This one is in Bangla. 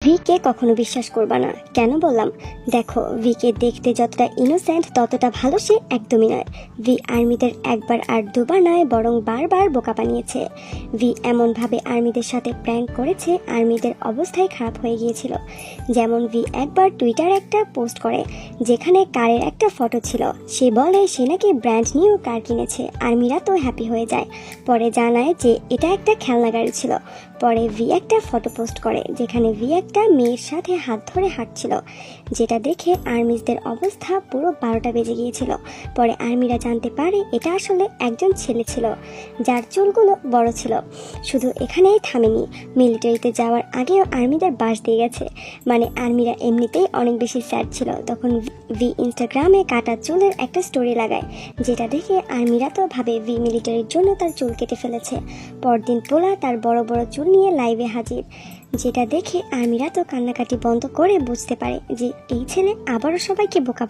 ভিকে কখনো বিশ্বাস করবা না। কেন বললাম? দেখো, ভিকে দেখতে যতটা ইনোসেন্ট ততটা ভালো সে একদমই নয়। ভি আর্মিদের একবার আর দুবার নয়, বরং বারবার বোকা বানিয়েছে। ভি এমনভাবে আর্মিদের সাথে প্র্যাঙ্ক করেছে, আর্মিদের অবস্থায় খারাপ হয়ে গিয়েছিল। যেমন ভি একবার টুইটারে একটা পোস্ট করে যেখানে কারের একটা ফটো ছিল। সে বলে সে নাকি ব্র্যান্ড নিউ কার কিনেছে। আর্মিরা তো হ্যাপি হয়ে যায়। পরে জানায় যে এটা একটা খেলনা গাড়ি ছিল। পরে ভি একটা ফটো পোস্ট করে যেখানে ভি একটা মেয়ের সাথে হাত ধরে হাঁটছিল, যেটা দেখে আর্মিদের অবস্থা পুরো 12টা বেজে গিয়েছিল। পরে আর্মিরা জানতে পারে এটা আসলে একজন ছেলে ছিল যার চুলগুলো বড় ছিল। শুধু এখানেই থামেনি, মিলিটারিতে যাওয়ার আগেও আর্মিদের বাস দিয়ে গেছে। মানে আর্মিরা এমনিতেই অনেক বেশি স্যাড ছিল। তখন ভি ইনস্টাগ্রামে কাটা চুলের একটা স্টোরি লাগায়, যেটা দেখে আর্মিরা তো ভাবে ভি মিলিটারির জন্য তার চুল কেটে ফেলেছে। পরদিন পোলা তার বড় বড় চুল নিয়ে লাইভে হাজির, যেটা দেখে আর্মিরা তো কান্নাকাটি বন্ধ করে বুঝতে পারে যে এই ছেলে আবারও সবাইকে বোকা